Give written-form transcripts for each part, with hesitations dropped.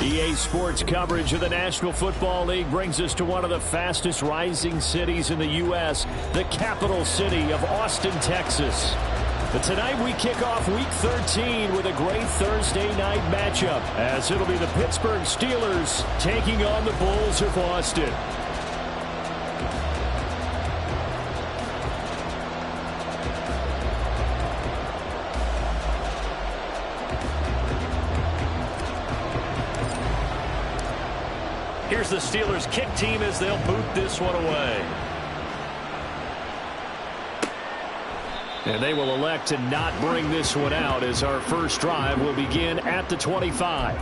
EA Sports coverage of the National Football League brings us to one of the fastest rising cities in the U.S., the capital city of Austin, Texas. But tonight we kick off Week 13 with a great Thursday night matchup, as it'll be the Pittsburgh Steelers taking on the Bulls of Austin. Here's the Steelers kick team as they'll boot this one away. And they will elect to not bring this one out, as our first drive will begin at the 25.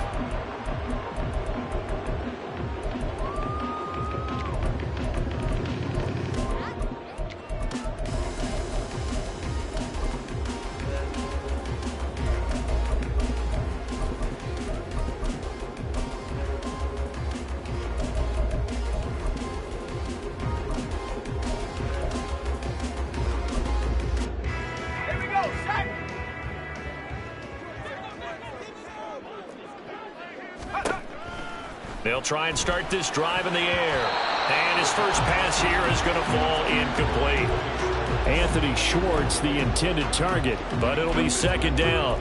They'll try and start this drive in the air. And his first pass here is going to fall incomplete. Anthony Schwartz, the intended target, but it'll be second down.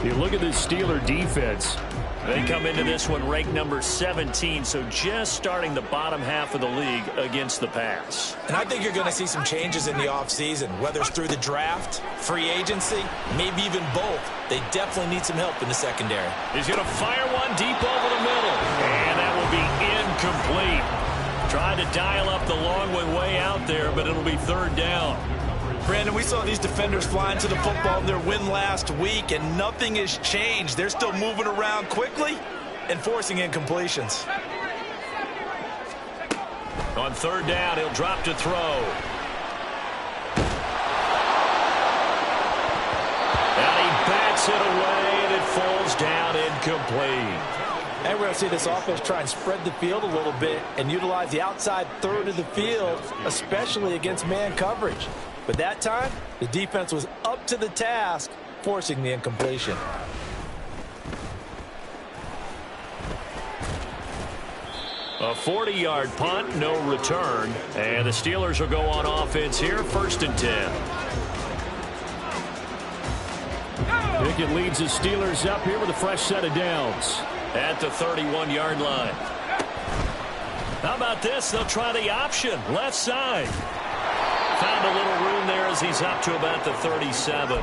You look at this Steeler defense. They come into this one ranked number 17, so just starting the bottom half of the league against the pass. And I think you're going to see some changes in the offseason, whether it's through the draft, free agency, maybe even both. They definitely need some help in the secondary. He's going to fire one deep over the middle, and that will be incomplete. Tried to dial up the long one way out there, but it'll be third down. Brandon, we saw these defenders flying to the football in their win last week, and nothing has changed. They're still moving around quickly and forcing incompletions. On third down, he'll drop to throw. And he bats it away, and it falls down incomplete. And we're going to see this offense try and spread the field a little bit and utilize the outside third of the field, especially against man coverage. But that time, the defense was up to the task, forcing the incompletion. A 40-yard punt, no return. And the Steelers will go on offense here, first and 10. Pickett leads the Steelers up here with a fresh set of downs at the 31-yard line. How about this? They'll try the option, left side. Found a little room there as he's up to about the 37.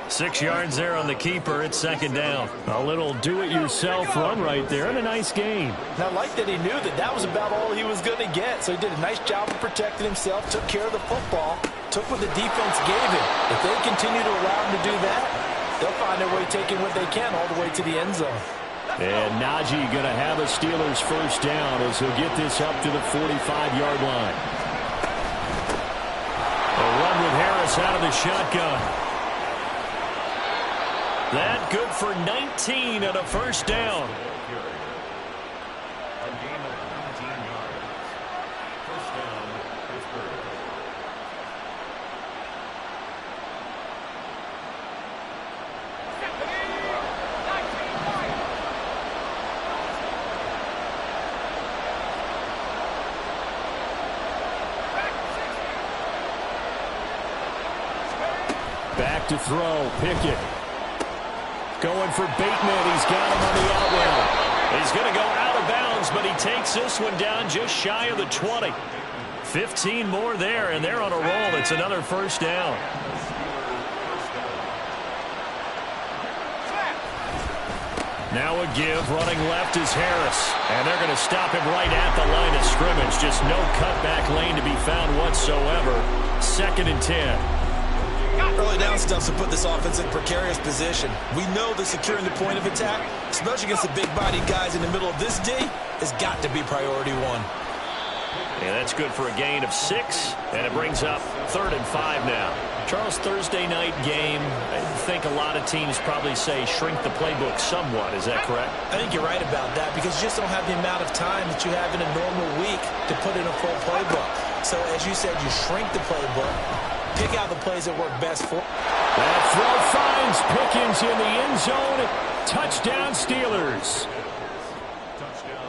6 yards there on the keeper. It's second down. A little do-it-yourself run right there, and a nice game. And I like that he knew that that was about all he was going to get. So he did a nice job of protecting himself, took care of the football, took what the defense gave him. If they continue to allow him to do that, they'll find their way taking what they can all the way to the end zone. And Najee going to have a Steelers first down as he'll get this up to the 45-yard line. A run with Harris out of the shotgun. That good for 19 and a first down. Back to throw, Pickett. Going for Bateman. He's got him on the out route. He's going to go out of bounds, but he takes this one down just shy of the 20. 15 more there, and they're on a roll. It's another first down. Now a give. Running left is Harris. And they're going to stop him right at the line of scrimmage. Just no cutback lane to be found whatsoever. Second and 10. Early down stuffs to put this offense in a precarious position. We know that securing the point of attack, especially against the big-bodied guys in the middle of this D, has got to be priority one. And that's good for a gain of 6, and it brings up 3rd and 5 now. Charles, Thursday night game, I think a lot of teams probably say shrink the playbook somewhat. Is that correct? I think you're right about that because you just don't have the amount of time that you have in a normal week to put in a full playbook. So, as you said, you shrink the playbook, pick out the plays that work best for. That throw finds Pickens in the end zone. Touchdown, Steelers.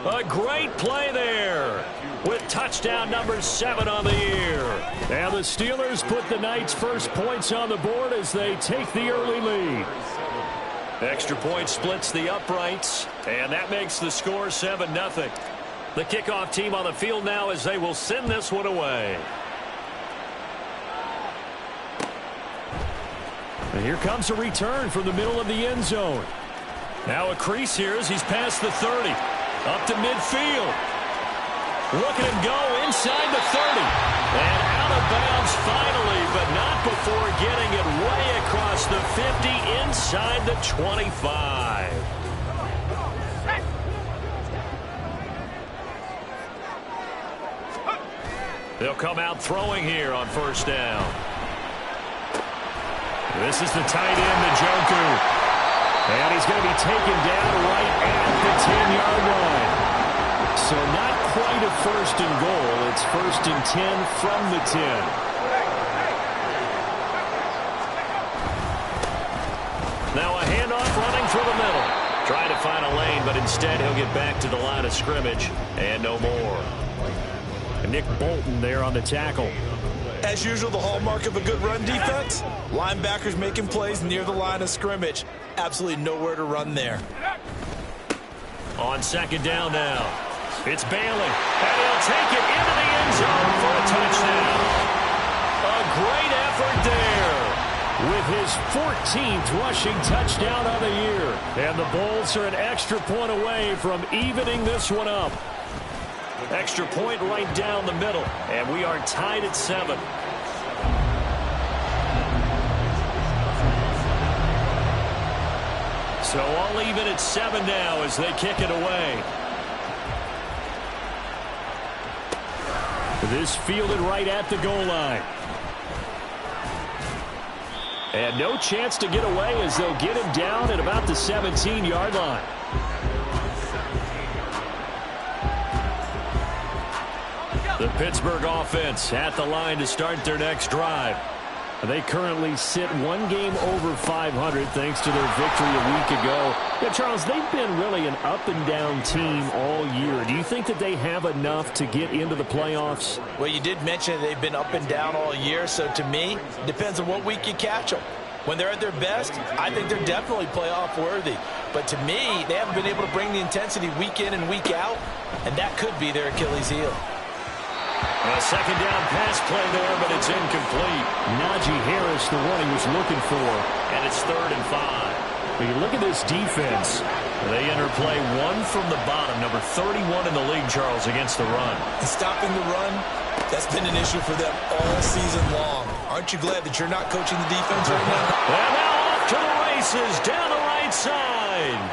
A great play there with touchdown number 7 on the year. And the Steelers put the Knights' first points on the board as they take the early lead. Extra point splits the uprights, and that makes the score 7-0. The kickoff team on the field now as they will send this one away. And here comes a return from the middle of the end zone. Now a crease here as he's past the 30. Up to midfield. Look at him go inside the 30. And out of bounds finally, but not before getting it way across the 50 inside the 25. They'll come out throwing here on first down. This is the tight end, Njoku. And he's going to be taken down right at the 10-yard line. So not quite a 1st and goal. It's 1st and 10 from the 10. Now a handoff running through the middle. Trying to find a lane, but instead he'll get back to the line of scrimmage. And no more. Nick Bolton there on the tackle. As usual, the hallmark of a good run defense, linebackers making plays near the line of scrimmage. Absolutely nowhere to run there. On second down now, it's Bailey, and he'll take it into the end zone for a touchdown. A great effort there with his 14th rushing touchdown of the year. And the Bulls are an extra point away from evening this one up. Extra point right down the middle, and we are tied at 7. So all even at 7 now as they kick it away. This fielded right at the goal line. And no chance to get away as they'll get him down at about the 17-yard line. The Pittsburgh offense at the line to start their next drive. They currently sit 1 game over 500 thanks to their victory a week ago. Yeah, Charles, they've been really an up-and-down team all year. Do you think that they have enough to get into the playoffs? Well, you did mention they've been up and down all year, so to me, it depends on what week you catch them. When they're at their best, I think they're definitely playoff worthy. But to me, they haven't been able to bring the intensity week in and week out, and that could be their Achilles heel. A second down pass play there, but it's incomplete. Najee Harris, the one he was looking for. And it's 3rd and 5. When you look at this defense, they enter play 1 from the bottom, number 31 in the league, Charles, against the run. And stopping the run, that's been an issue for them all season long. Aren't you glad that you're not coaching the defense right now? And now off to the races, down the right side.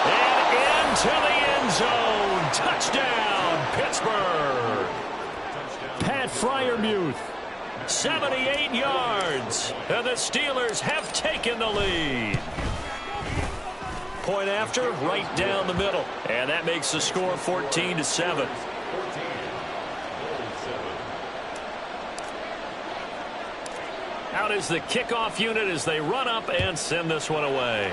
And into the end zone. Touchdown, Pittsburgh. Pat Freiermuth, 78 yards. And the Steelers have taken the lead. Point after, right down the middle. And that makes the score 14-7. Out is the kickoff unit as they run up and send this one away.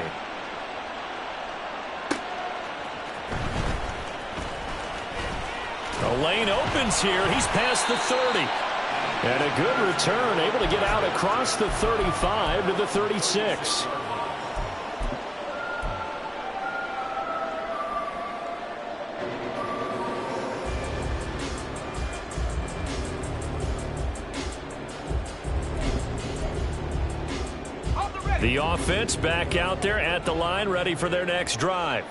The lane opens here. He's past the 30. And a good return, able to get out across the 35 to the 36. The offense back out there at the line, ready for their next drive.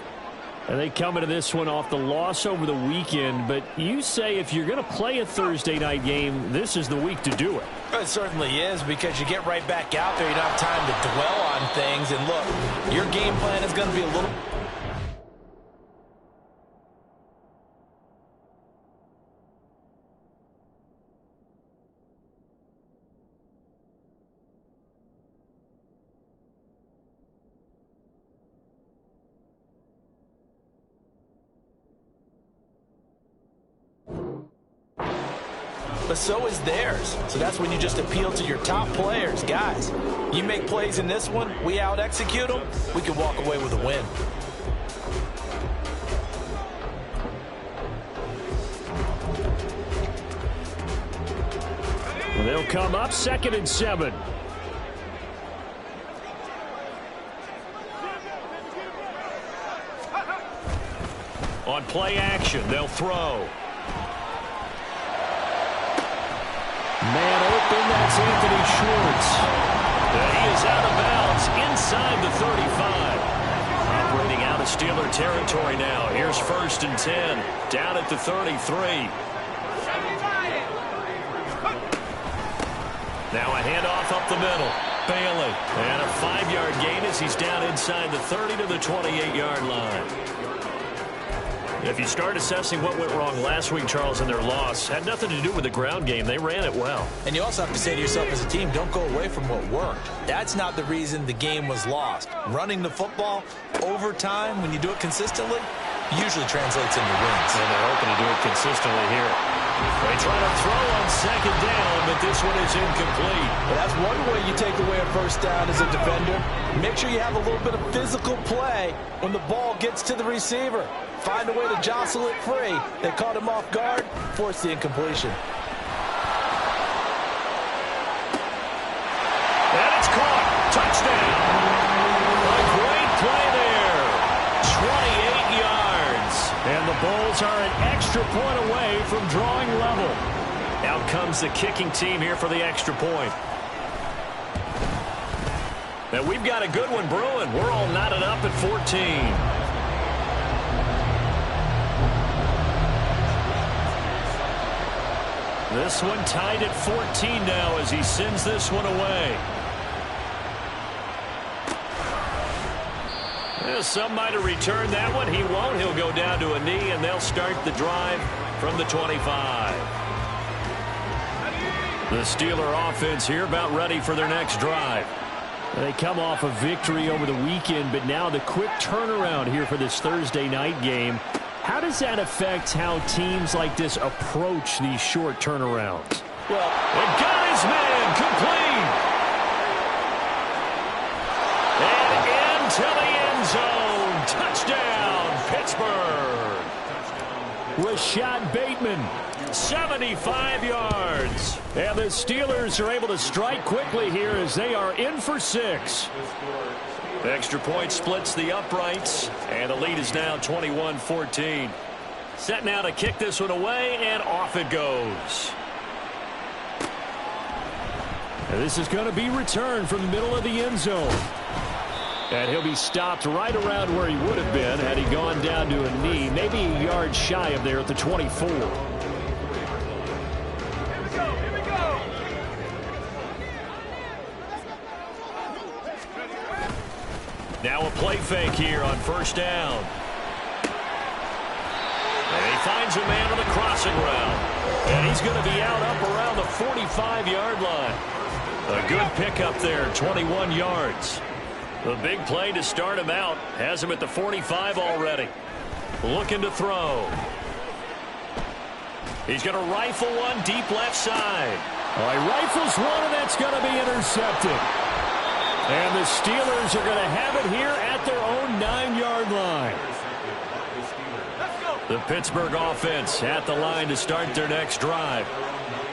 And they come into this one off the loss over the weekend, but you say if you're going to play a Thursday night game, this is the week to do it. It certainly is, because you get right back out there. You don't have time to dwell on things. And look, your game plan is going to be a little... but so is theirs. So that's when you just appeal to your top players. Guys, you make plays in this one, we out-execute them, we can walk away with a win. They'll come up 2nd and 7. On play action, they'll throw. Man open, that's Anthony Schwartz. And he is out of bounds inside the 35. Operating out of Steeler territory now. Here's 1st and 10, down at the 33. Now a handoff up the middle. Bailey. And a 5-yard gain as he's down inside the 30 to the 28-yard line. If you start assessing what went wrong last week, Charles, in their loss, had nothing to do with the ground game. They ran it well. And you also have to say to yourself as a team, don't go away from what worked. That's not the reason the game was lost. Running the football over time, when you do it consistently, usually translates into wins. And they're hoping to do it consistently here. They try to throw on 2nd down, but this one is incomplete. Well, that's one way you take away a 1st down as a defender. Make sure you have a little bit of physical play when the ball gets to the receiver. Find a way to jostle it free. They caught him off guard, forced the incompletion. And it's caught. Touchdown. A great play there. 28 yards. And the Bulls are an extra point away from drawing level. Out comes the kicking team here for the extra point. And we've got a good one brewing. We're all knotted up at 14. This one tied at 14 now as he sends this one away. Some might have returned that one. He won't. He'll go down to a knee, and they'll start the drive from the 25. The Steeler offense here about ready for their next drive. They come off a victory over the weekend, but now the quick turnaround here for this Thursday night game. How does that affect how teams like this approach these short turnarounds? Well, it got his man complete. And into the end zone. Touchdown, Pittsburgh. Rashad Bateman, 75 yards. And the Steelers are able to strike quickly here as they are in for 6. Extra point splits the uprights, and the lead is now 21-14. Set now to kick this one away, and off it goes. And this is going to be returned from the middle of the end zone. And he'll be stopped right around where he would have been had he gone down to a knee, maybe a yard shy of there at the 24. Now a play fake here on 1st down. And he finds a man on the crossing route. And he's going to be out up around the 45-yard line. A good pickup there, 21 yards. The big play to start him out has him at the 45 already. Looking to throw. He's going to rifle one deep left side. He rifles one, and that's going to be intercepted. And the Steelers are going to have it here at their own 9-yard line. The Pittsburgh offense at the line to start their next drive.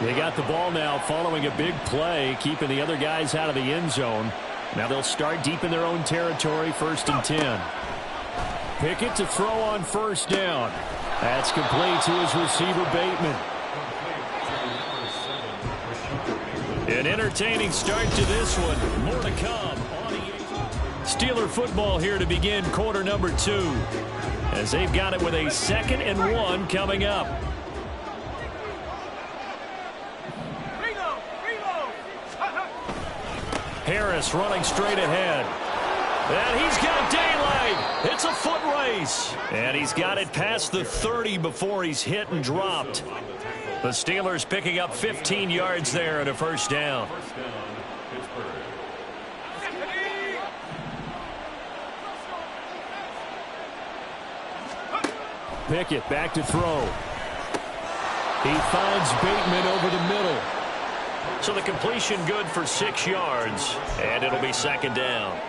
They got the ball now following a big play, keeping the other guys out of the end zone. Now they'll start deep in their own territory, 1st and 10. Pickett to throw on 1st down. That's complete to his receiver, Bateman. An entertaining start to this one. More to come. Steeler football here to begin quarter number 2. As they've got it with a 2nd and 1 coming up. Harris running straight ahead. And he's got daylight. It's a foot race. And he's got it past the 30 before he's hit and dropped. The Steelers picking up 15 yards there and a 1st down. Pickett back to throw. He finds Bateman over the middle. So the completion good for 6 yards, and it'll be second down.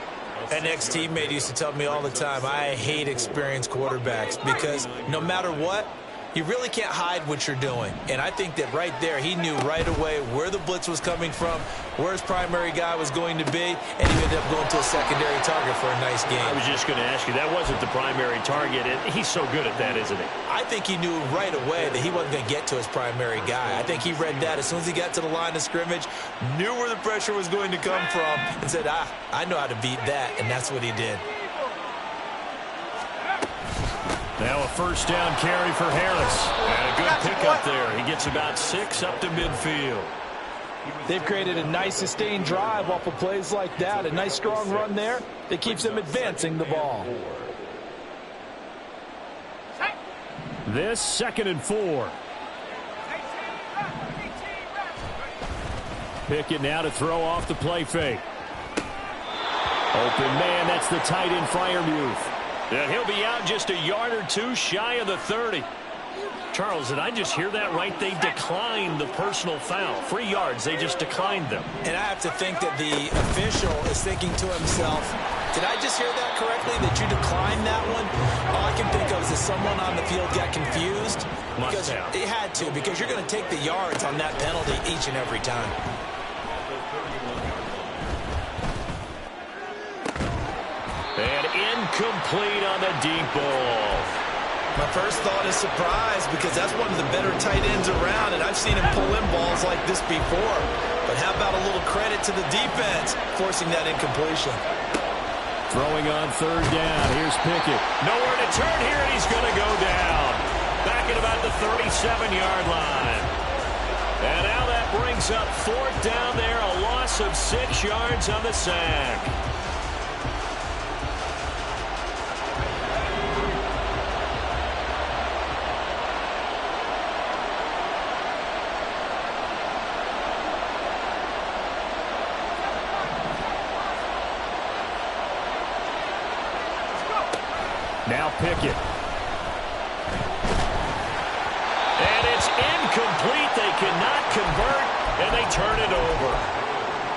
An ex-teammate used to tell me all the time, I hate experienced quarterbacks because no matter what, you really can't hide what you're doing. And I think that right there, he knew right away where the blitz was coming from, where his primary guy was going to be, and he ended up going to a secondary target for a nice game. I was just going to ask you, that wasn't the primary target. He's so good at that, isn't he? I think he knew right away that he wasn't going to get to his primary guy. I think he read that as soon as he got to the line of scrimmage, knew where the pressure was going to come from, and said, I know how to beat that, and that's what he did. Now a first down carry for Harris. And a good pickup there. He gets about 6 up to midfield. They've created a nice sustained drive off of plays like that. A nice strong run there that keeps them advancing the ball. This 2nd and 4. Pickett now to throw off the play fake. Open man, that's the tight end Freiermuth. And he'll be out just a yard or 2 shy of the 30. Charles, did I just hear that right? They declined the personal foul. 3 yards, they just declined them. And I have to think that the official is thinking to himself, did I just hear that correctly, that you declined that one? All I can think of is that someone on the field got confused. Because it had to, because you're going to take the yards on that penalty each and every time. And incomplete on the deep ball. My first thought is surprise because that's one of the better tight ends around, and I've seen him pull in balls like this before. But how about a little credit to the defense forcing that incompletion? Throwing on 3rd down. Here's Pickett. Nowhere to turn here, and he's going to go down. Back at about the 37-yard line. And now that brings up 4th down there, a loss of 6 yards on the sack. Now Pickett. And it's incomplete. They cannot convert, and they turn it over.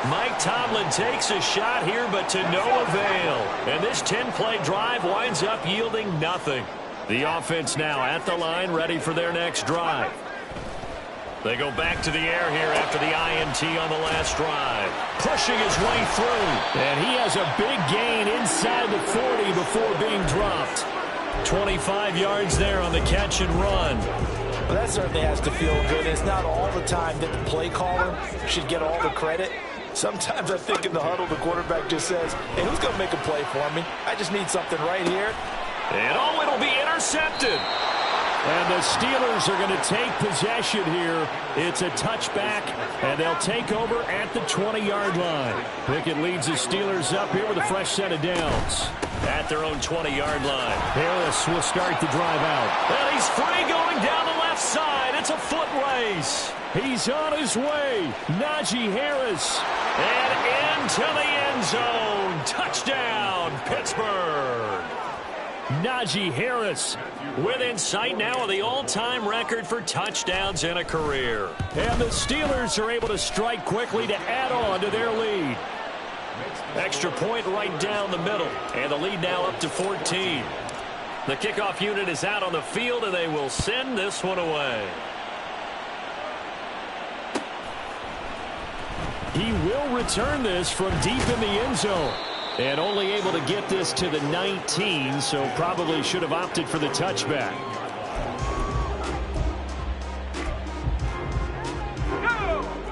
Mike Tomlin takes a shot here, but to no avail. And this 10-play drive winds up yielding nothing. The offense now at the line, ready for their next drive. They go back to the air here after the INT on the last drive. Pushing his way through. And he has a big gain inside the 40 before being dropped. 25 yards there on the catch and run. Well, that certainly has to feel good. It's not all the time that the play caller should get all the credit. Sometimes I think in the huddle, the quarterback just says, hey, who's going to make a play for me? I just need something right here. And it'll be intercepted. And the Steelers are going to take possession here. It's a touchback, and they'll take over at the 20-yard line. Pickett leads the Steelers up here with a fresh set of downs. At their own 20-yard line. Harris will start the drive out. And he's free going down the left side. It's a foot race. He's on his way. Najee Harris. And into the end zone. Touchdown, Pittsburgh. Najee Harris within sight now of the all-time record for touchdowns in a career. And the Steelers are able to strike quickly to add on to their lead. Extra point right down the middle. And the lead now up to 14. The kickoff unit is out on the field, and they will send this one away. He will return this from deep in the end zone. And only able to get this to the 19, so probably should have opted for the touchback.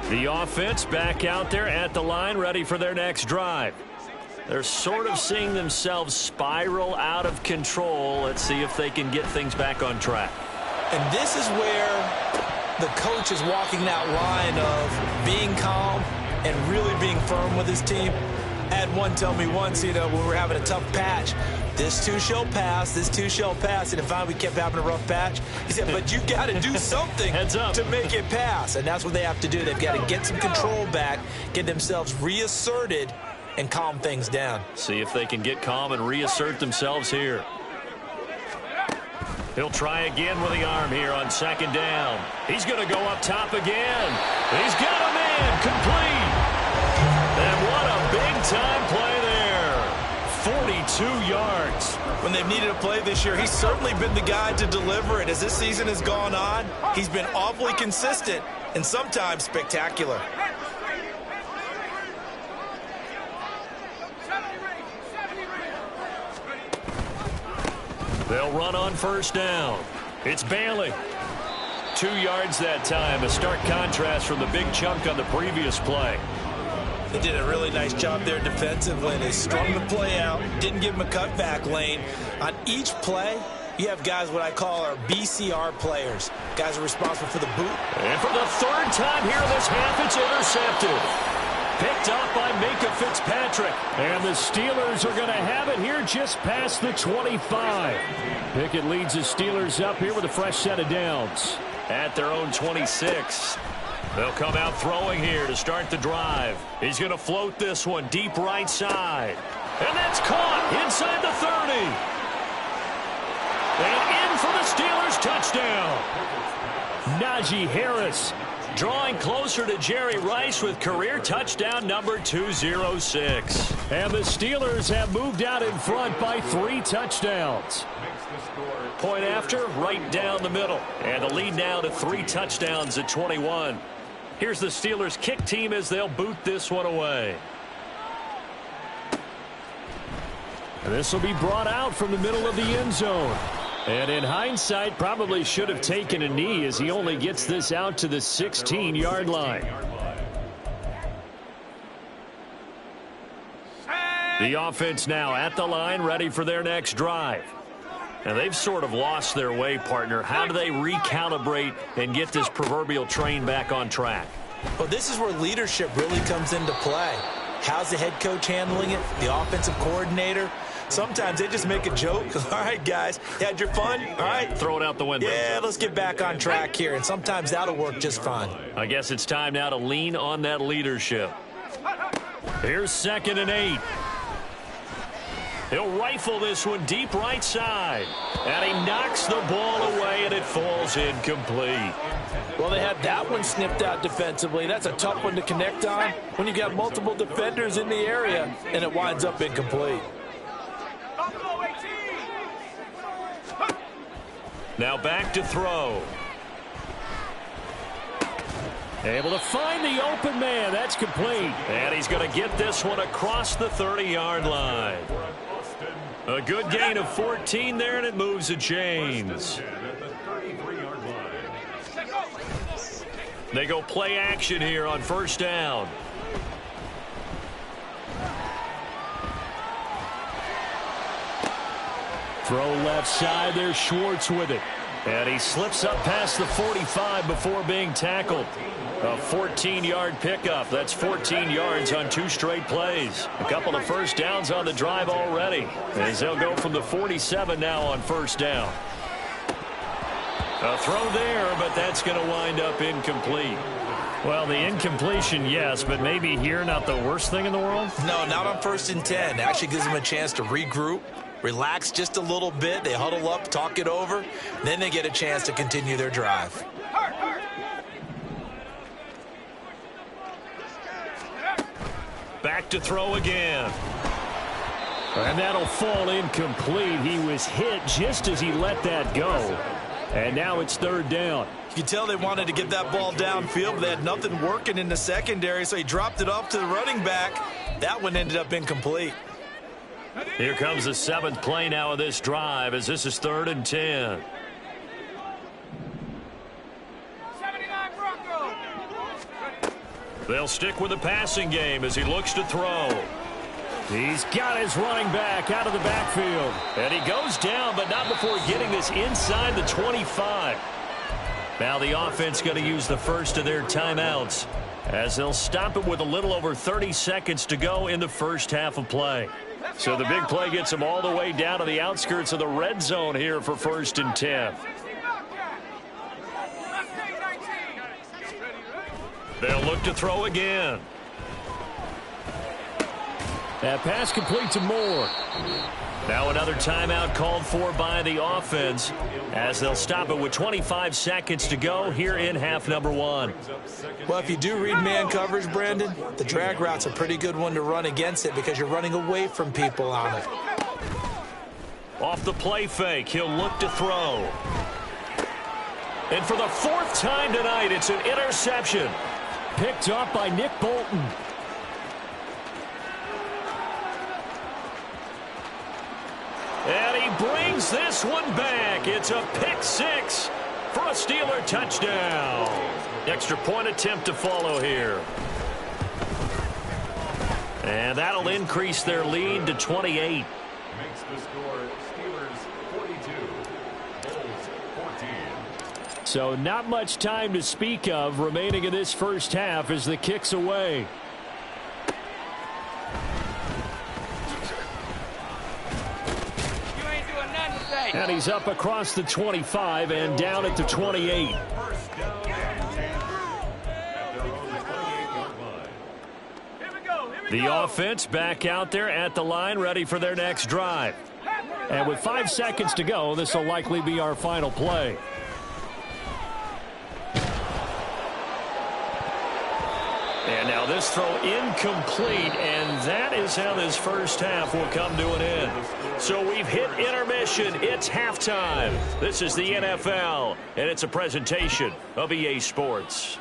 The offense back out there at the line, ready for their next drive. They're sort of seeing themselves spiral out of control. Let's see if they can get things back on track. And this is where the coach is walking that line of being calm and really being firm with his team. I had one tell me once, when we were having a tough patch, this too shall pass, this too shall pass. And if we kept having a rough patch, he said, but you got to do something to make it pass. And that's what they have to do. They've got to get some control back, get themselves reasserted, and calm things down. See if they can get calm and reassert themselves here. He'll try again with the arm here on second down. He's going to go up top again. He's got him in. Complete. And what a big-time play there. 42 yards. When they've needed a play this year, he's certainly been the guy to deliver it. As this season has gone on, he's been awfully consistent and sometimes spectacular. They'll run on first down. It's Bailey. 2 yards that time. A stark contrast from the big chunk on the previous play. They did a really nice job there defensively. They strung the play out, didn't give him a cutback lane. On each play, you have guys what I call our BCR players. Guys are responsible for the boot. And for the third time here in this half, it's intercepted. Picked up by Minkah Fitzpatrick. And the Steelers are going to have it here just past the 25. Pickett leads the Steelers up here with a fresh set of downs. At their own 26. They'll come out throwing here to start the drive. He's going to float this one deep right side. And that's caught inside the 30. And in for the Steelers touchdown. Najee Harris drawing closer to Jerry Rice with career touchdown number 206. And the Steelers have moved out in front by 3 touchdowns. Point after, right down the middle. And the lead now to 3 touchdowns at 21. Here's the Steelers kick team as they'll boot this one away. And this will be brought out from the middle of the end zone. And in hindsight, probably should have taken a knee as he only gets this out to the 16-yard line. The offense now at the line, ready for their next drive. And they've sort of lost their way, partner. How do they recalibrate and get this proverbial train back on track? Well, this is where leadership really comes into play. How's the head coach handling it? The offensive coordinator? Sometimes they just make a joke. All right, guys, you had your fun? All right. Throw it out the window. Yeah, let's get back on track here. And sometimes that'll work just fine. I guess it's time now to lean on that leadership. Here's 2nd and 8. He'll rifle this one deep right side. And he knocks the ball away, and it falls incomplete. Well, they had that one snipped out defensively. That's a tough one to connect on when you got multiple defenders in the area, and it winds up incomplete. Now back to throw. Able to find the open man. That's complete. And he's going to get this one across the 30-yard line. A good gain of 14 there, and it moves the chains. They go play action here on first down. Throw left side. There's Schwartz with it. And he slips up past the 45 before being tackled. A 14-yard pickup. That's 14 yards on 2 straight plays. A couple of first downs on the drive already, as they'll go from the 47 now on first down. A throw there, but that's going to wind up incomplete. Well, the incompletion, yes, but maybe here not the worst thing in the world? No, not on 1st and 10. It actually gives them a chance to regroup, relax just a little bit. They huddle up, talk it over. Then they get a chance to continue their drive. Back to throw again. And that'll fall incomplete. He was hit just as he let that go. And now it's 3rd down. You can tell they wanted to get that ball downfield, but they had nothing working in the secondary, so he dropped it off to the running back. That one ended up incomplete. Here comes the 7th play now of this drive, as this is 3rd and 10. They'll stick with the passing game as he looks to throw. He's got his running back out of the backfield. And he goes down, but not before getting this inside the 25. Now the offense going to use the first of their timeouts, as they'll stop it with a little over 30 seconds to go in the first half of play. So the big play gets them all the way down to the outskirts of the red zone here for 1st and 10. They'll look to throw again. That pass complete to Moore. Now another timeout called for by the offense as they'll stop it with 25 seconds to go here in half number one. Well, if you do read man coverage, Brandon, the drag route's a pretty good one to run against it because you're running away from people on it. Off the play fake, he'll look to throw. And for the fourth time tonight, it's an interception. Picked up by Nick Bolton. And he brings this one back. It's a pick six for a Steeler touchdown. Extra point attempt to follow here. And that'll increase their lead to 28. Makes the score Steelers 42, Bulls 14. So not much time to speak of remaining in this first half as the kick's away. And he's up across the 25 and down at the 28. The offense back out there at the line, ready for their next drive. And with 5 seconds to go, this will likely be our final play. And now this throw incomplete, and that is how this first half will come to an end. So we've hit intermission. It's halftime. This is the NFL, and it's a presentation of EA Sports.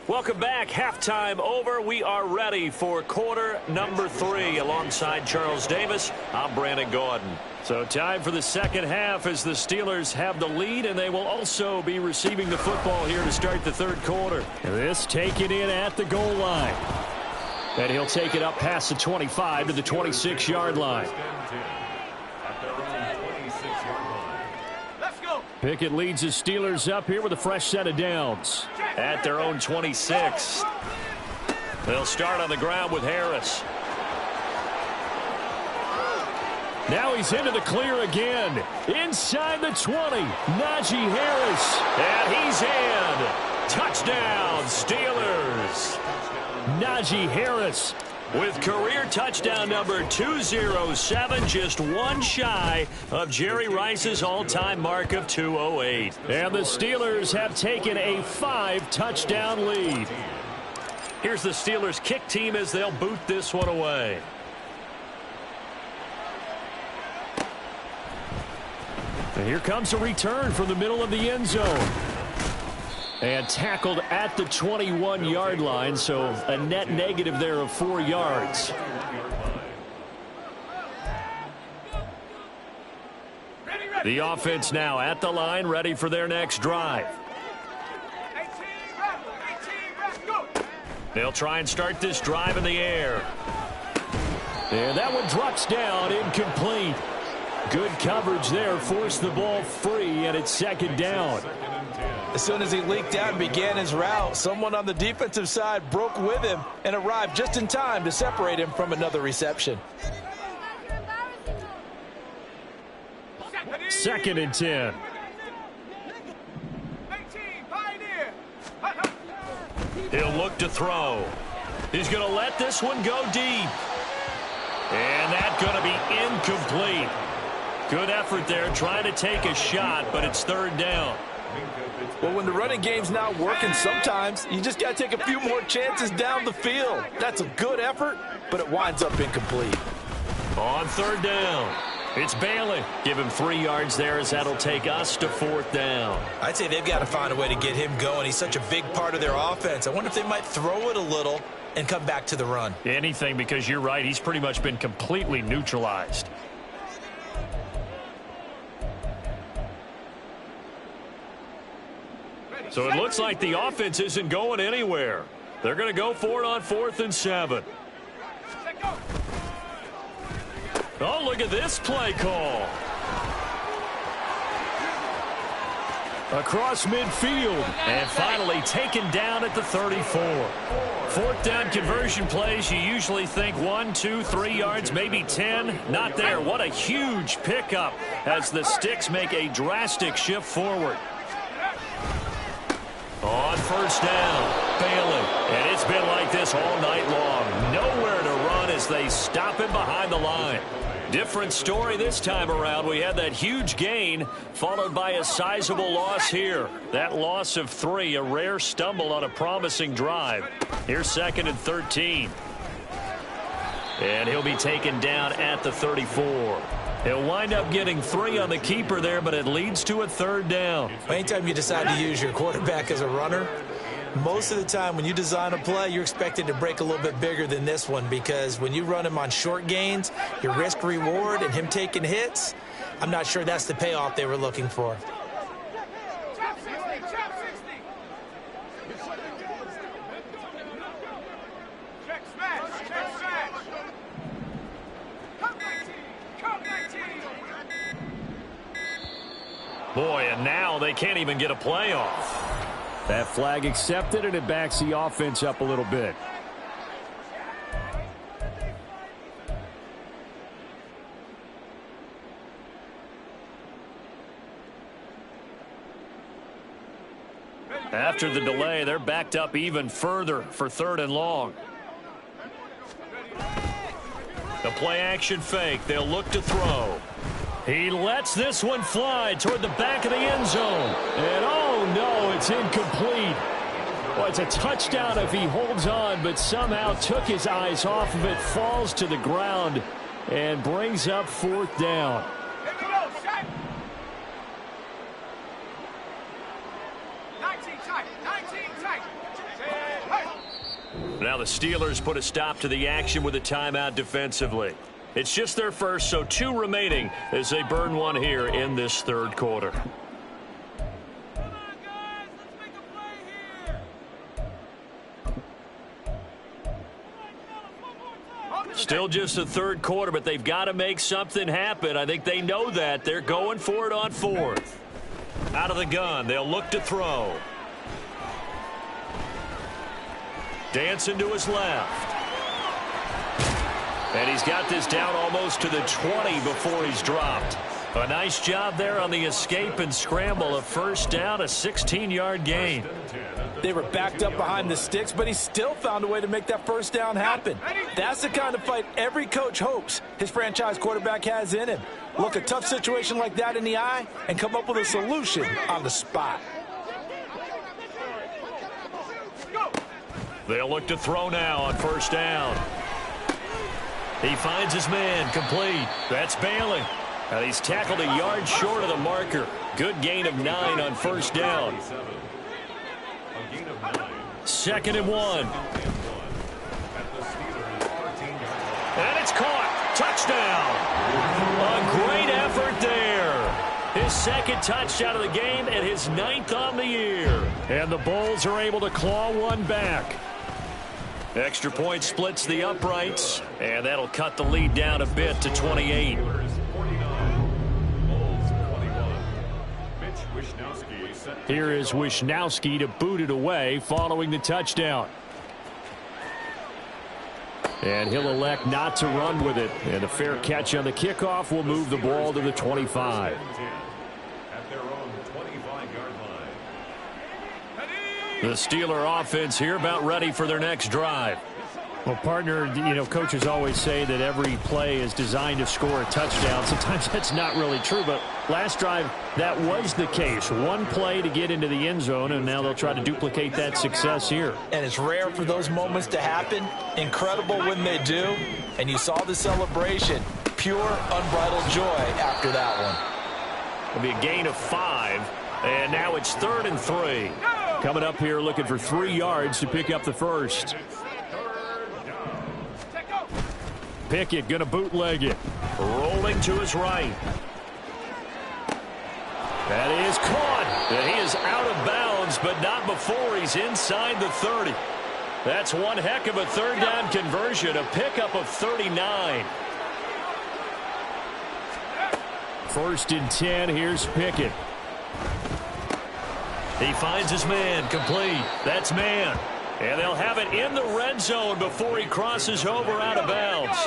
Welcome back. Halftime over. We are ready for quarter number 3. Alongside Charles Davis, I'm Brandon Gaudin. So time for the second half as the Steelers have the lead, and they will also be receiving the football here to start the third quarter. This taken in at the goal line. And he'll take it up past the 25 to the 26-yard line. Pickett leads the Steelers up here with a fresh set of downs at their own 26. They'll start on the ground with Harris. Now he's into the clear again. Inside the 20. Najee Harris. And he's in. Touchdown, Steelers. Najee Harris with career touchdown number 207, just one shy of Jerry Rice's all-time mark of 208. And the Steelers have taken a 5-touchdown lead. Here's the Steelers kick team as they'll boot this one away. And here comes a return from the middle of the end zone. And tackled at the 21-yard line, so a net negative there of 4 yards. The offense now at the line, ready for their next drive. They'll try and start this drive in the air. And that one drops down, incomplete. Good coverage there, forced the ball free, and it's second down. As soon as he leaked out and began his route, someone on the defensive side broke with him and arrived just in time to separate him from another reception. Second and 10. He'll look to throw. He's going to let this one go deep. And that's going to be incomplete. Good effort there, trying to take a shot, but it's third down. Well, when the running game's not working, sometimes you just got to take a few more chances down the field. That's a good effort, but it winds up incomplete. On third down, it's Bailey. Give him 3 yards there as that'll take us to fourth down. I'd say they've got to find a way to get him going. He's such a big part of their offense. I wonder if they might throw it a little and come back to the run. Anything, because you're right, he's pretty much been completely neutralized. So it looks like the offense isn't going anywhere. They're going to go for it on 4th and 7. Oh, look at this play call. Across midfield. And finally taken down at the 34. 4th down conversion plays, you usually think 1, 2, 3 yards, maybe 10. Not there. What a huge pickup as the Sticks make a drastic shift forward. On first down, Bailey. And it's been like this all night long. Nowhere to run as they stop him behind the line. Different story this time around. We had that huge gain followed by a sizable loss here. That loss of 3, a rare stumble on a promising drive. Here's 2nd and 13. And he'll be taken down at the 34. He'll wind up getting 3 on the keeper there, but it leads to a 3rd down. Anytime you decide to use your quarterback as a runner, most of the time when you design a play, you're expected to break a little bit bigger than this one, because when you run him on short gains, your risk reward and him taking hits, I'm not sure that's the payoff they were looking for. Boy, and now they can't even get a play off. That flag accepted, and it backs the offense up a little bit. After the delay, they're backed up even further for 3rd and long. The play action fake. They'll look to throw. He lets this one fly toward the back of the end zone. And oh no, it's incomplete. Well, it's a touchdown if he holds on, but somehow took his eyes off of it, falls to the ground, and brings up 4th down. Now the Steelers put a stop to the action with a timeout defensively. It's just their first, so 2 remaining as they burn one here in this 3rd quarter. Still just the 3rd quarter, but they've got to make something happen. I think they know that. They're going for it on 4th. Out of the gun, they'll look to throw. Dancing to his left. And he's got this down almost to the 20 before he's dropped. A nice job there on the escape and scramble. A 1st down, a 16-yard gain. They were backed up behind the sticks, but he still found a way to make that 1st down happen. That's the kind of fight every coach hopes his franchise quarterback has in him. Look a tough situation like that in the eye and come up with a solution on the spot. They'll look to throw now on 1st down. He finds his man, complete. That's Bailey. And he's tackled a yard short of the marker. Good gain of 9 on 1st down. 2nd and 1. And it's caught. Touchdown. A great effort there. His 2nd touchdown of the game and his 9th on the year. And the Bulls are able to claw one back. Extra point splits the uprights, and that'll cut the lead down a bit to 28. Here is Wishnowsky to boot it away following the touchdown. And he'll elect not to run with it. And a fair catch on the kickoff will move the ball to the 25. The Steeler offense here about ready for their next drive. Well, partner, you know, coaches always say that every play is designed to score a touchdown. Sometimes that's not really true, but last drive, that was the case. One play to get into the end zone, and now they'll try to duplicate that success here. And it's rare for those moments to happen. Incredible when they do. And you saw the celebration. Pure, unbridled joy after that one. It'll be a gain of 5, and now it's 3rd and 3. Coming up here looking for 3 yards to pick up the 1st. Pickett going to bootleg it. Rolling to his right. That is caught. And he is out of bounds, but not before he's inside the 30. That's one heck of a 3rd down conversion, a pickup of 39. 1st and 10, here's Pickett. He finds his man, complete. That's man. And they'll have it in the red zone before he crosses over out of bounds.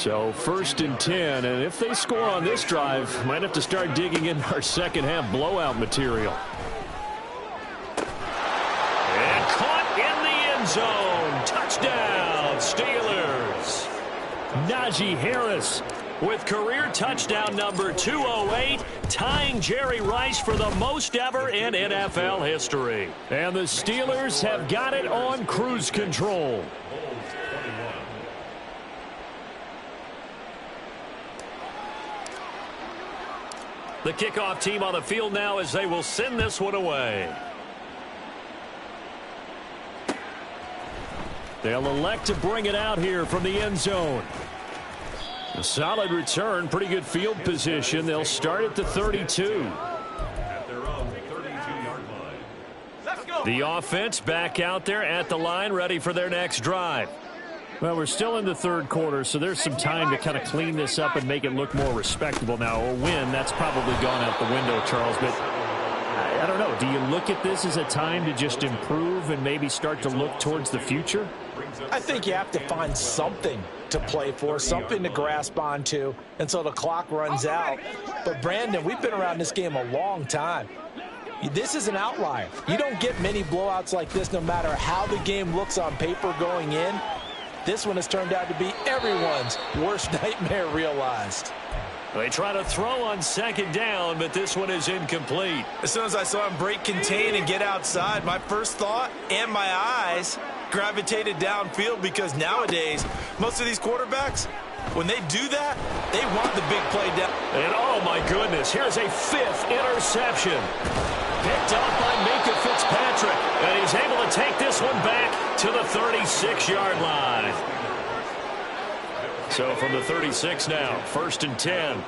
So 1st and 10, and if they score on this drive, might have to start digging in our second half blowout material. And caught in the end zone. Touchdown, Steelers. Najee Harris with career touchdown number 208, tying Jerry Rice for the most ever in NFL history. And the Steelers have got it on cruise control. The kickoff team on the field now as they will send this one away. They'll elect to bring it out here from the end zone. A solid return, pretty good field position. They'll start at the 32. At their own 32-yard line. Let's go. The offense back out there at the line, ready for their next drive. Well, we're still in the third quarter, so there's some time to kind of clean this up and make it look more respectable. Now, a win, that's probably gone out the window, Charles, but I don't know. Do you look at this as a time to just improve and maybe start to look towards the future? I think you have to find something to play for, something to grasp onto until the clock runs out. But, Brandon, we've been around this game a long time. This is an outlier. You don't get many blowouts like this no matter how the game looks on paper going in. This one has turned out to be everyone's worst nightmare realized. They try to throw on second down, but this one is incomplete. As soon as I saw him break contain and get outside, my first thought and my eyes gravitated downfield, because nowadays, most of these quarterbacks, when they do that, they want the big play down. And oh my goodness, here's a fifth interception. Picked up by Minkah Fitzpatrick, and he's able to take this one back to the 36-yard line. So from the 36 now, 1st and 10.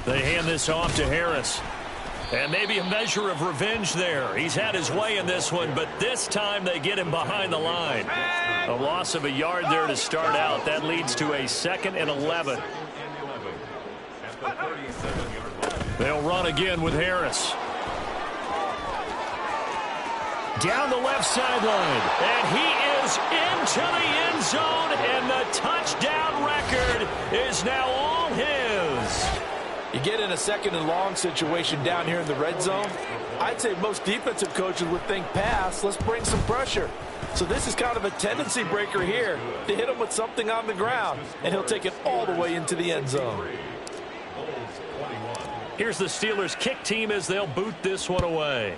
They hand this off to Harris. And maybe a measure of revenge there. He's had his way in this one, but this time they get him behind the line. A loss of a yard there to start out. That leads to a 2nd and 11. They'll run again with Harris. Down the left sideline. And he is into the end zone, and the touchdown record is now all his. You get in a 2nd and long situation down here in the red zone, I'd say most defensive coaches would think pass, let's bring some pressure. So this is kind of a tendency breaker here to hit him with something on the ground, and he'll take it all the way into the end zone. Here's the Steelers kick team as they'll boot this one away.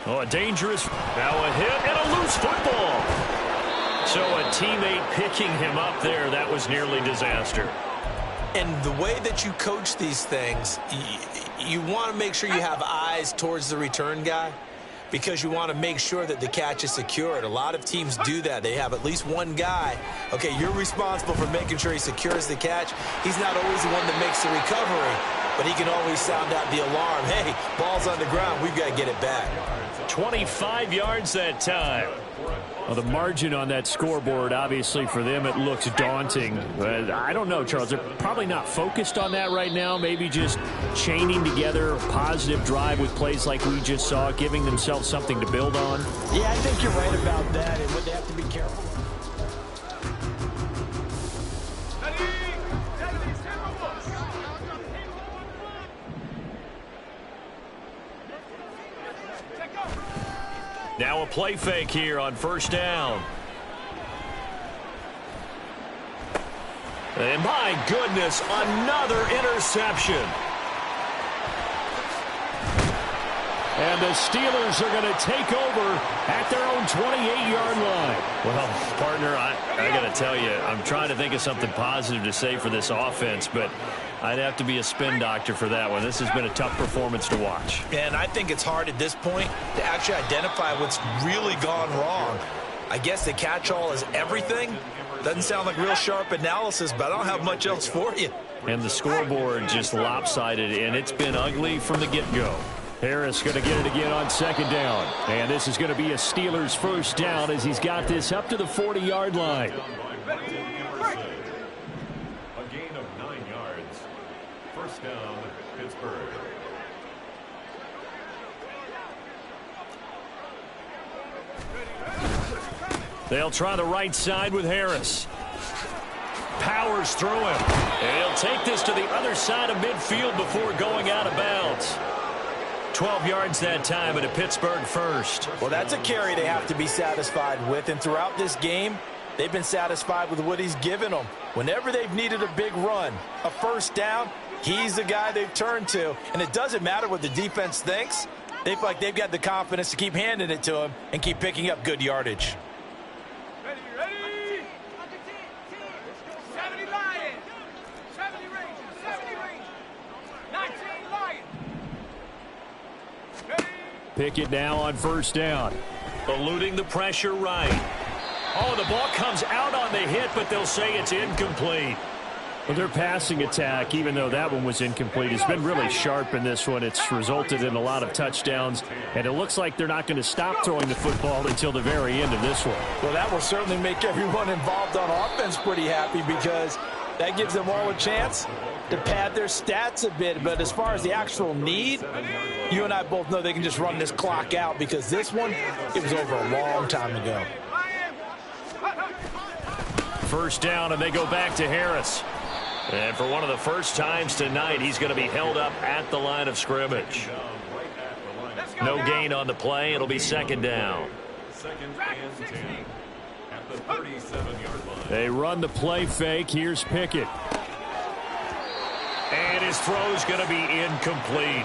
Oh, a dangerous, now a hit and a loose football. So a teammate picking him up there, that was nearly disaster. And the way that you coach these things, you want to make sure you have eyes towards the return guy, because you want to make sure that the catch is secured. A lot of teams do that. They have at least one guy. Okay, you're responsible for making sure he secures the catch. He's not always the one that makes the recovery, but he can always sound out the alarm. Hey, ball's on the ground. We've got to get it back. 25 yards that time. Well, the margin on that scoreboard, obviously, for them, it looks daunting. But I don't know, Charles. They're probably not focused on that right now. Maybe just chaining together a positive drive with plays like we just saw, giving themselves something to build on. Yeah, I think you're right about that, and what they have to be careful. Now a play fake here on 1st down. And my goodness, another interception. And the Steelers are going to take over at their own 28-yard line. Well, partner, I got to tell you, I'm trying to think of something positive to say for this offense, but I'd have to be a spin doctor for that one. This has been a tough performance to watch. And I think it's hard at this point to actually identify what's really gone wrong. I guess the catch-all is everything. Doesn't sound like real sharp analysis, but I don't have much else for you. And the scoreboard just lopsided, and it's been ugly from the get-go. Harris going to get it again on 2nd down. And this is going to be a Steelers 1st down as he's got this up to the 40-yard line. A gain of 9 yards. 1st down, Pittsburgh. They'll try the right side with Harris. powers through him. And he'll take this to the other side of midfield before going out of bounds. 12 yards that time at a Pittsburgh first. Well, that's a carry they have to be satisfied with. And throughout this game, they've been satisfied with what he's given them. Whenever they've needed a big run, a first down, he's the guy they've turned to. And it doesn't matter what the defense thinks. They feel like they've got the confidence to keep handing it to him and keep picking up good yardage. Ready. 70 Lions. 70 Rangers. 70 Rangers. 19 Lions. Ready. Pickett now on first down. Eluding the pressure right. Oh, the ball comes out on the hit, but they'll say it's incomplete. Well, their passing attack, even though that one was incomplete, has been really sharp in this one. It's resulted in a lot of touchdowns, and it looks like they're not going to stop throwing the football until the very end of this one. Well, that will certainly make everyone involved on offense pretty happy because that gives them all a chance to pad their stats a bit. But as far as the actual need, you and I both know they can just run this clock out because this one, it was over a long time ago. First down, and they go back to Harris. And for one of the first times tonight, he's going to be held up at the line of scrimmage. No gain on the play. It'll be second down. Second and 10 at the 37-yard line. They run the play fake. Here's Pickett. And his throw's going to be incomplete.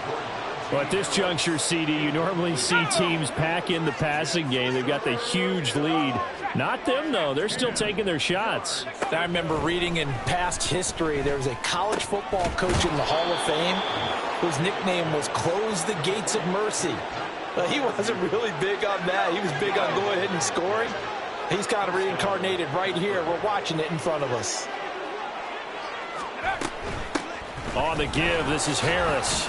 But at this juncture, CD, you normally see teams pack in the passing game. They've got the huge lead. Not them, though. They're still taking their shots. I remember reading in past history, there was a college football coach in the Hall of Fame whose nickname was Close the Gates of Mercy. But he wasn't really big on that. He was big on going ahead and scoring. He's kind of reincarnated right here. We're watching it in front of us. On the give, this is Harris.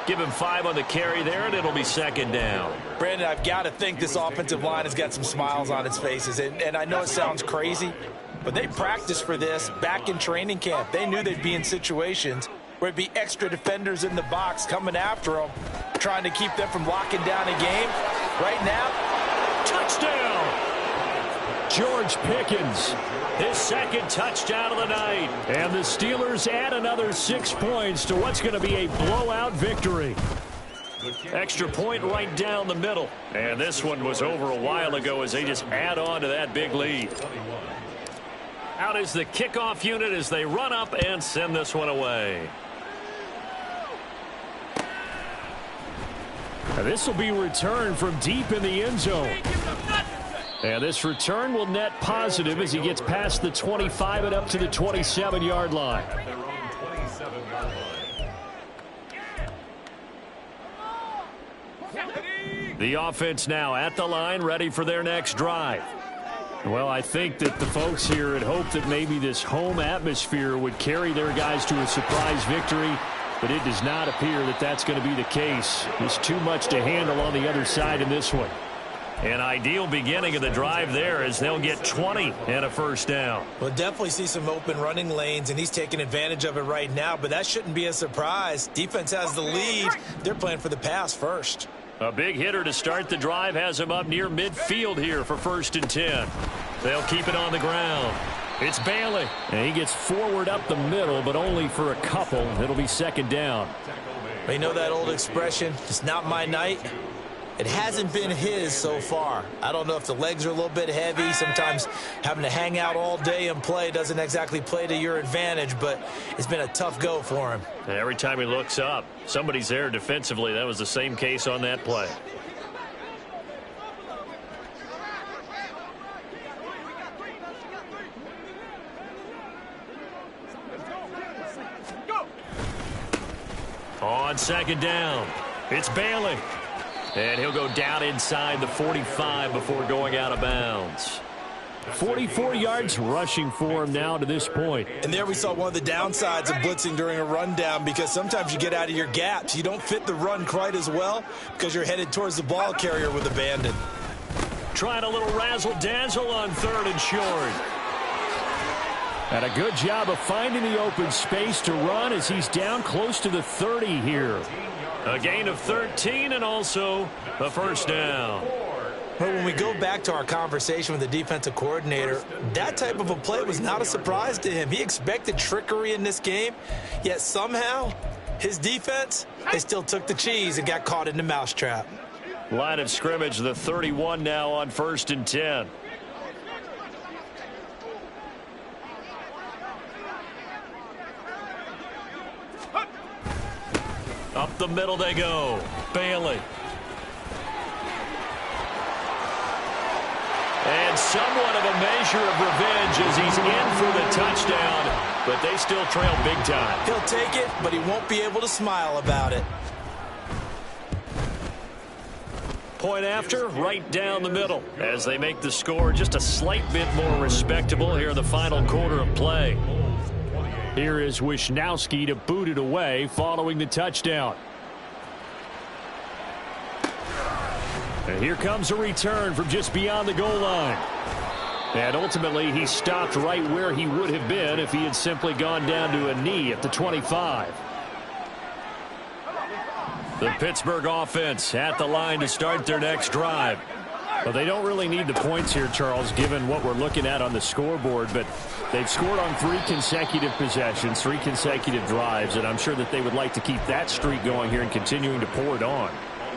Give him 5 on the carry there, and it'll be second down. Brandon, I've got to think this offensive line has got some smiles on its faces. And I know it sounds crazy, but they practiced for this back in training camp. They knew they'd be in situations where it'd be extra defenders in the box coming after them, trying to keep them from locking down a game. Right now, touchdown! George Pickens, his second touchdown of the night. And the Steelers add another 6 points to what's going to be a blowout victory. Extra point right down the middle. And this one was over a while ago as they just add on to that big lead. Out is the kickoff unit as they run up and send this one away. Now this will be returned from deep in the end zone. And this return will net positive as he gets past the 25 and up to the 27-yard line. Their own 27-yard line. The offense now at the line, ready for their next drive. Well, I think that the folks here had hoped that maybe this home atmosphere would carry their guys to a surprise victory, but it does not appear that that's going to be the case. There's too much to handle on the other side in this one. An ideal beginning of the drive there as they'll get 20 and a first down. we'll definitely see some open running lanes, and he's taking advantage of it right now, but that shouldn't be a surprise. Defense has the lead. They're playing for the pass first. A big hitter to start the drive has him up near midfield here for 1st and 10. They'll keep it on the ground. It's Bailey. And he gets forward up the middle, but only for a couple. It'll be second down. You know that old expression, it's not my night? It hasn't been his so far. I don't know if the legs are a little bit heavy. Sometimes having to hang out all day and play doesn't exactly play to your advantage, but it's been a tough go for him. Every time he looks up, somebody's there defensively. That was the same case on that play. On second down, it's Bailey. And he'll go down inside the 45 before going out of bounds. 44 yards rushing for him now to this point. And there we saw one of the downsides of blitzing during a rundown, because sometimes you get out of your gaps. You don't fit the run quite as well because you're headed towards the ball carrier with abandon. Trying a little razzle-dazzle on 3rd and short. And a good job of finding the open space to run as he's down close to the 30 here. A gain of 13 and also a first down. Well, when we go back to our conversation with the defensive coordinator, that type of a play was not a surprise to him. He expected trickery in this game, yet somehow his defense, they still took the cheese and got caught in the mousetrap. Line of scrimmage, the 31 now on 1st and 10. Up the middle they go. Bailey. And somewhat of a measure of revenge as he's in for the touchdown, but they still trail big time. He'll take it, but he won't be able to smile about it. Point after, right down the middle, as they make the score just a slight bit more respectable here in the final quarter of play. Here is Wisnowski to boot it away following the touchdown. And here comes a return from just beyond the goal line. And ultimately, he stopped right where he would have been if he had simply gone down to a knee at the 25. The Pittsburgh offense at the line to start their next drive. Well, they don't really need the points here, Charles, given what we're looking at on the scoreboard, but they've scored on 3 consecutive possessions, 3 consecutive drives, and I'm sure that they would like to keep that streak going here and continuing to pour it on.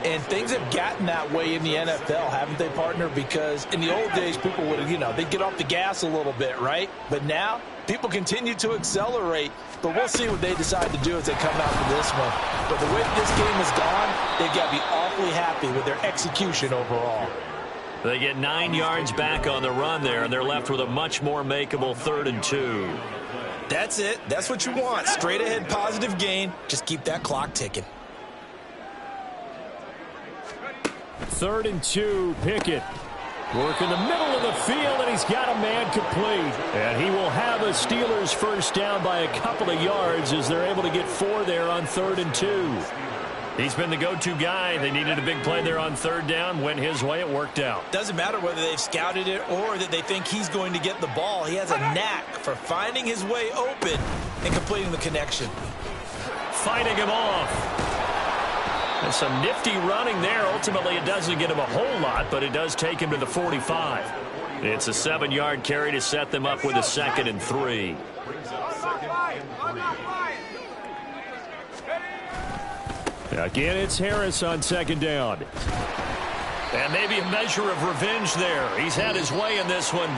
And things have gotten that way in the NFL, haven't they, partner? Because in the old days, people would, they'd get off the gas a little bit, right? But now, people continue to accelerate. But we'll see what they decide to do as they come out for this one. But the way that this game has gone, they've got to be awfully happy with their execution overall. They get 9 yards back on the run there, and they're left with a much more makeable 3rd and 2. That's it. That's what you want. Straight ahead positive gain. Just keep that clock ticking. 3rd and 2, Pickett. Work in the middle of the field, and he's got a man complete. And he will have a Steelers first down by a couple of yards as they're able to get 4 there on 3rd and 2. He's been the go-to guy. They needed a big play there on 3rd down. Went his way. It worked out. Doesn't matter whether they've scouted it or that they think he's going to get the ball. He has a knack for finding his way open and completing the connection. Fighting him off. And some nifty running there. Ultimately, it doesn't get him a whole lot, but it does take him to the 45. It's a 7-yard carry to set them up with a 2nd and 3. Again, it's Harris on 2nd down. And maybe a measure of revenge there. He's had his way in this one.